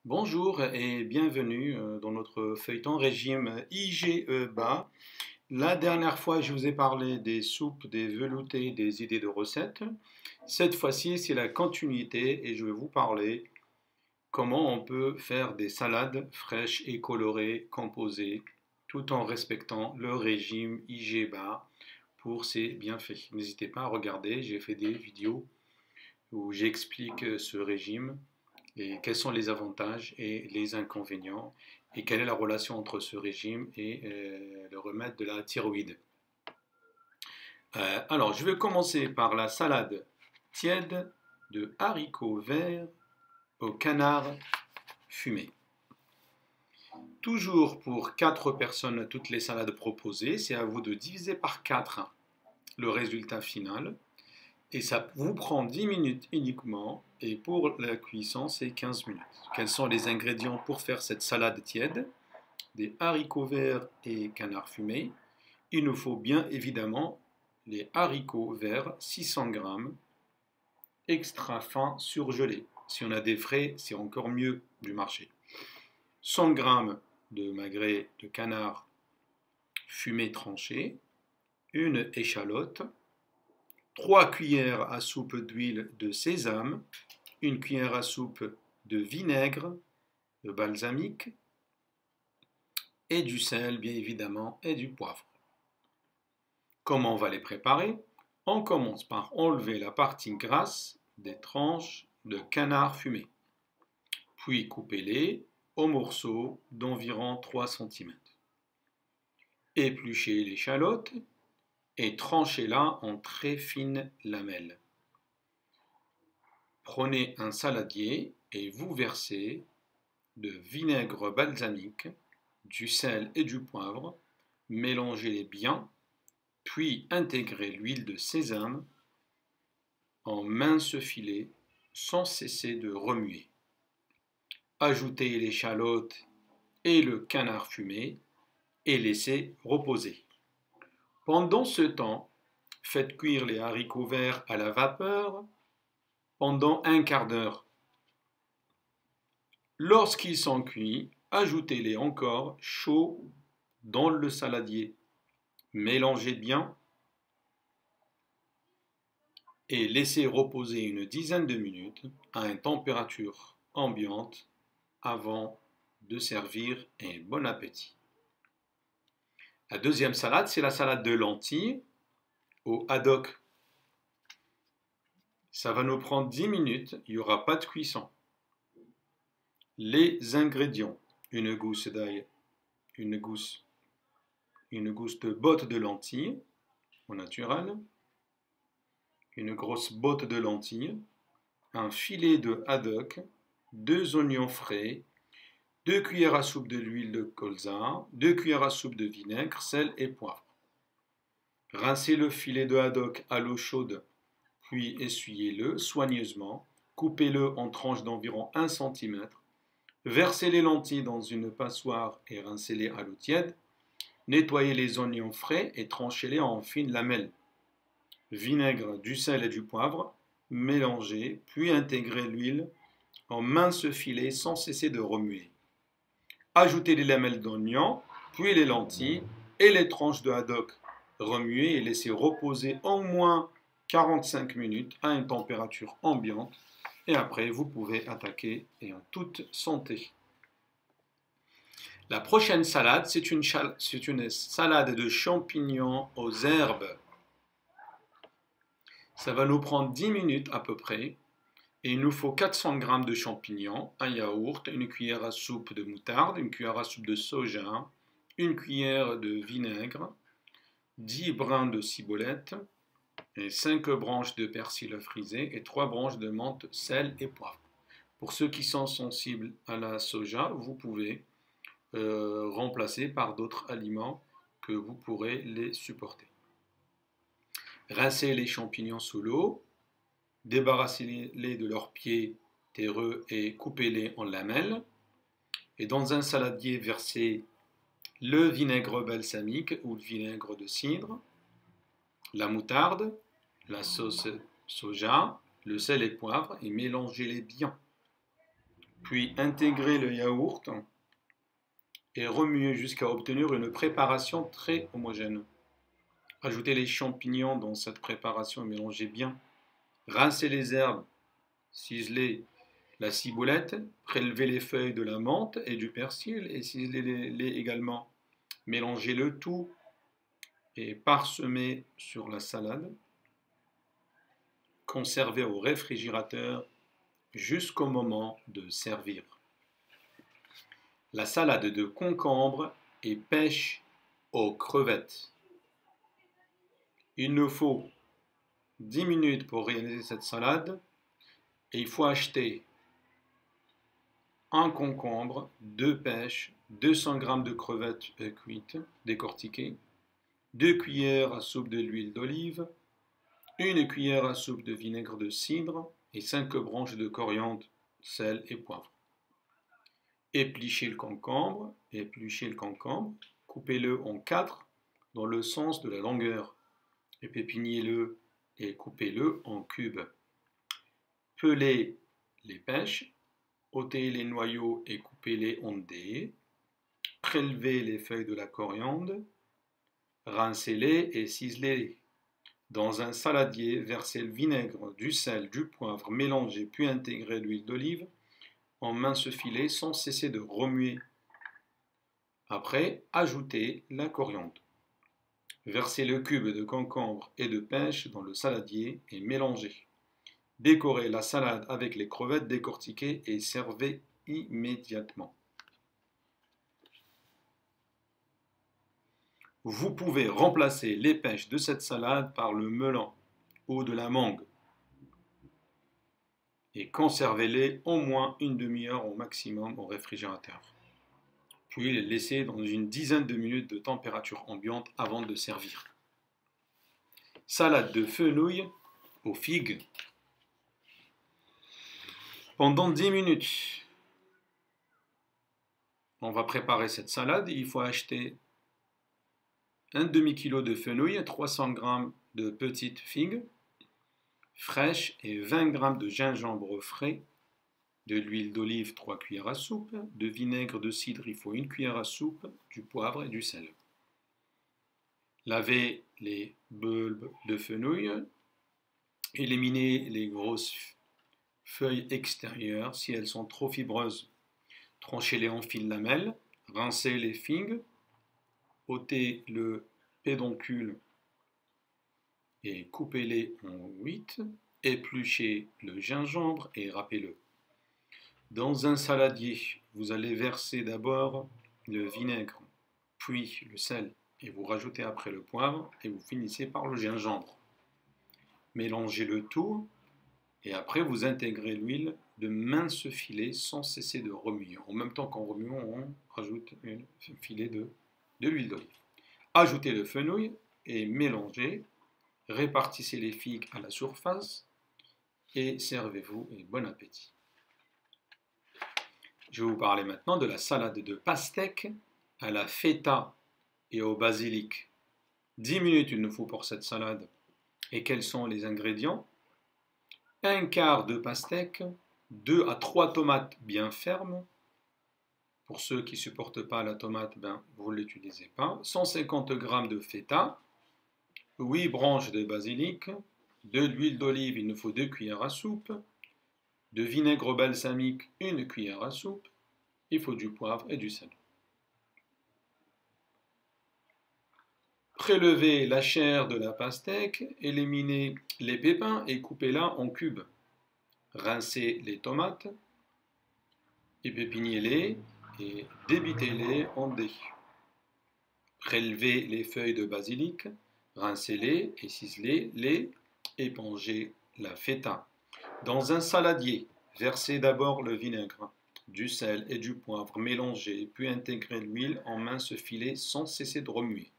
Bonjour et bienvenue dans notre feuilleton régime IGE-BA. La dernière fois, je vous ai parlé des soupes, des veloutés, des idées de recettes. Cette fois-ci, c'est la continuité et je vais vous parler comment on peut faire des salades fraîches et colorées, composées, tout en respectant le régime IGE-BA pour ses bienfaits. N'hésitez pas à regarder, j'ai fait des vidéos où j'explique ce régime et quels sont les avantages et les inconvénients et quelle est la relation entre ce régime et le remède de la thyroïde. Alors, je vais commencer par la salade tiède de haricots verts au canard fumé. Toujours pour 4 personnes, toutes les salades proposées, c'est à vous de diviser par 4 le résultat final. Et ça vous prend 10 minutes uniquement. Et pour la cuisson, c'est 15 minutes. Quels sont les ingrédients pour faire cette salade tiède? Des haricots verts et canard fumé. Il nous faut bien évidemment les haricots verts, 600 grammes, extra fins surgelés. Si on a des frais, c'est encore mieux du marché. 100 grammes de magret de canard fumé tranché, une échalote, 3 cuillères à soupe d'huile de sésame, une cuillère à soupe de vinaigre, de balsamique, et du sel bien évidemment, et du poivre. Comment on va les préparer? On commence par enlever la partie grasse des tranches de canard fumé, puis coupez-les aux morceaux d'environ 3 cm. Épluchez l'échalote et tranchez-la en très fines lamelles. Prenez un saladier et vous versez de vinaigre balsamique, du sel et du poivre, mélangez-les bien, puis intégrez l'huile de sésame en minces filets sans cesser de remuer. Ajoutez l'échalote et le canard fumé et laissez reposer. Pendant ce temps, faites cuire les haricots verts à la vapeur pendant un quart d'heure. Lorsqu'ils sont cuits, ajoutez-les encore chauds dans le saladier. Mélangez bien et laissez reposer une dizaine de minutes à une température ambiante avant de servir et bon appétit. La deuxième salade, c'est la salade de lentilles au haddock. Ça va nous prendre 10 minutes, il n'y aura pas de cuisson. Les ingrédients, une gousse d'ail, une gousse de botte de lentilles au naturel, une grosse botte de lentilles, un filet de haddock, 2 oignons frais, 2 cuillères à soupe de l'huile de colza, 2 cuillères à soupe de vinaigre, sel et poivre. Rincez le filet de haddock à l'eau chaude, puis essuyez-le soigneusement, coupez-le en tranches d'environ 1 cm, versez les lentilles dans une passoire et rincez-les à l'eau tiède, nettoyez les oignons frais et tranchez-les en fines lamelles. Vinaigre, du sel et du poivre, mélangez, puis intégrez l'huile en minces filets sans cesser de remuer. Ajoutez les lamelles d'oignon, puis les lentilles et les tranches de haddock. Remuez et laissez reposer au moins 45 minutes à une température ambiante. Et après, vous pouvez attaquer et en toute santé. La prochaine salade, c'est une salade de champignons aux herbes. Ça va nous prendre 10 minutes à peu près. Et il nous faut 400 g de champignons, un yaourt, une cuillère à soupe de moutarde, une cuillère à soupe de soja, une cuillère de vinaigre, 10 brins de ciboulette, et 5 branches de persil frisé et 3 branches de menthe, sel et poivre. Pour ceux qui sont sensibles à la soja, vous pouvez remplacer par d'autres aliments que vous pourrez les supporter. Rincez les champignons sous l'eau. Débarrassez-les de leurs pieds terreux et coupez-les en lamelles. Et dans un saladier, versez le vinaigre balsamique ou le vinaigre de cidre, la moutarde, la sauce soja, le sel et le poivre et mélangez-les bien. Puis intégrer le yaourt et remuer jusqu'à obtenir une préparation très homogène. Ajoutez les champignons dans cette préparation et mélangez bien. Rincez les herbes, ciselez la ciboulette, prélevez les feuilles de la menthe et du persil et ciselez-les également. Mélangez le tout et parsemez sur la salade. Conservez au réfrigérateur jusqu'au moment de servir. La salade de concombre et pêche aux crevettes. Il nous faut 10 minutes pour réaliser cette salade et il faut acheter un concombre, 2 pêches, 200 g de crevettes cuites, décortiquées, 2 cuillères à soupe de l'huile d'olive, 1 cuillère à soupe de vinaigre de cidre et 5 branches de coriandre, sel et poivre. Épluchez le concombre, coupez-le en 4 dans le sens de la longueur. Épépignez-le et coupez-le en cubes. Pelez les pêches, ôtez les noyaux et coupez-les en dés. Prélevez les feuilles de la coriandre, rincez-les et ciselez-les. Dans un saladier, versez le vinaigre, du sel, du poivre, mélangez puis intégrez l'huile d'olive en minces filets sans cesser de remuer. Après, ajoutez la coriandre. Versez le cube de concombre et de pêche dans le saladier et mélangez. Décorez la salade avec les crevettes décortiquées et servez immédiatement. Vous pouvez remplacer les pêches de cette salade par le melon ou de la mangue et conservez-les au moins une demi-heure au maximum au réfrigérateur. Puis les laisser dans une dizaine de minutes de température ambiante avant de servir. Salade de fenouil aux figues. Pendant 10 minutes, on va préparer cette salade. Il faut acheter un demi-kilo de fenouil, 300 g de petites figues fraîches et 20 g de gingembre frais, de l'huile d'olive 3 cuillères à soupe, de vinaigre de cidre il faut 1 cuillère à soupe, du poivre et du sel. Lavez les bulbes de fenouil, éliminez les grosses feuilles extérieures si elles sont trop fibreuses. Tranchez-les en fines lamelles, rincez les figues, ôtez le pédoncule et coupez-les en 8, épluchez le gingembre et râpez-le. Dans un saladier, vous allez verser d'abord le vinaigre, puis le sel, et vous rajoutez après le poivre, et vous finissez par le gingembre. Mélangez le tout, et après vous intégrez l'huile de minces filets sans cesser de remuer. En même temps qu'en remuant, on rajoute un filet de l'huile d'olive. Ajoutez le fenouil et mélangez. Répartissez les figues à la surface et servez-vous et bon appétit. Je vais vous parler maintenant de la salade de pastèque à la feta et au basilic. 10 minutes il nous faut pour cette salade. Et quels sont les ingrédients? 1 quart de pastèque, 2 à 3 tomates bien fermes. Pour ceux qui ne supportent pas la tomate, vous ne l'utilisez pas. 150 g de feta, 8 branches de basilic, de l'huile d'olive, il nous faut 2 cuillères à soupe, de vinaigre balsamique, 1 cuillère à soupe, il faut du poivre et du sel. Prélevez la chair de la pastèque, éliminez les pépins et coupez-la en cubes. Rincez les tomates, épépignez-les et débitez-les en dés. Prélevez les feuilles de basilic, rincez-les et ciselez-les, épongez la feta. Dans un saladier, versez d'abord le vinaigre, du sel et du poivre, mélangez, puis intégrez l'huile en minces filets sans cesser de remuer.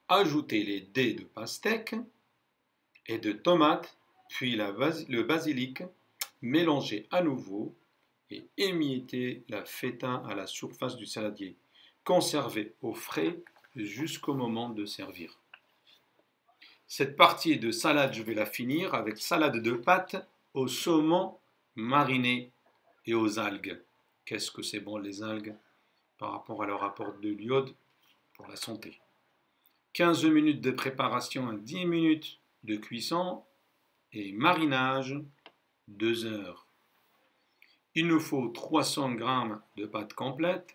Ajoutez les dés de pastèque et de tomates, puis le basilic, mélangez à nouveau et émiettez la feta à la surface du saladier. Conservez au frais jusqu'au moment de servir. Cette partie de salade, je vais la finir avec salade de pâtes au saumon mariné et aux algues. qu'est-ce que c'est bon les algues par rapport à leur apport de l'iode pour la santé. 15 minutes de préparation à 10 minutes de cuisson et marinage 2 heures. Il nous faut 300 g de pâte complète,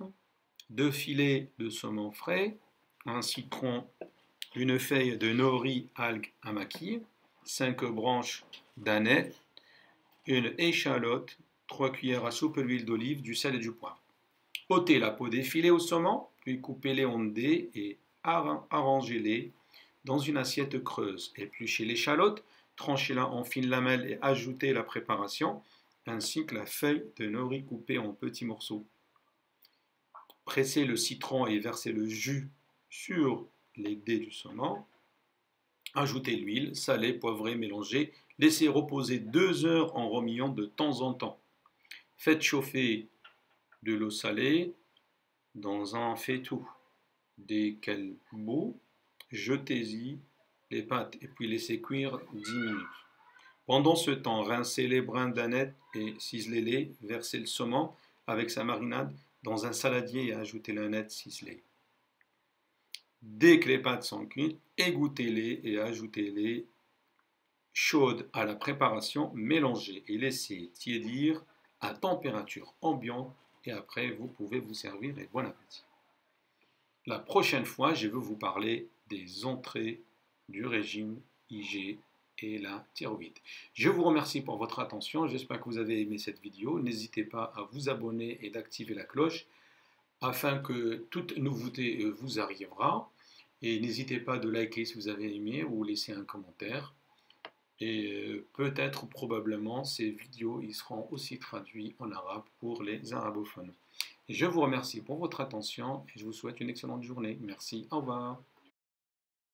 2 filets de saumon frais, un citron, une feuille de nori algue à maquille, 5 branches d'aneth, une échalote, 3 cuillères à soupe d'huile d'olive, du sel et du poivre. Ôtez la peau des filets au saumon, puis coupez-les en dés et arrangez-les dans une assiette creuse. Épluchez l'échalote, tranchez-la en fines lamelles et ajoutez la préparation, ainsi que la feuille de nori coupée en petits morceaux. Pressez le citron et versez le jus sur les dés du saumon. Ajoutez l'huile, salée, poivrée, mélangez. Laissez reposer 2 heures en remuant de temps en temps. Faites chauffer de l'eau salée dans un faitout. Dès qu'elle bout, jetez-y les pâtes et puis laissez cuire 10 minutes. Pendant ce temps, rincez les brins d'aneth et ciselez-les. Versez le saumon avec sa marinade dans un saladier et ajoutez l'aneth ciselé. Dès que les pâtes sont cuites, égouttez-les et ajoutez-les chaudes à la préparation, mélangez et laissez tiédir à température ambiante et après vous pouvez vous servir et bon appétit. La prochaine fois, je vais vous parler des entrées du régime IG et la thyroïde. Je vous remercie pour votre attention, j'espère que vous avez aimé cette vidéo. N'hésitez pas à vous abonner et d'activer la cloche afin que toute nouveauté vous arrivera. Et n'hésitez pas de liker si vous avez aimé ou laisser un commentaire. Et peut-être, probablement, ces vidéos ils seront aussi traduits en arabe pour les arabophones. Et je vous remercie pour votre attention et je vous souhaite une excellente journée. Merci, au revoir.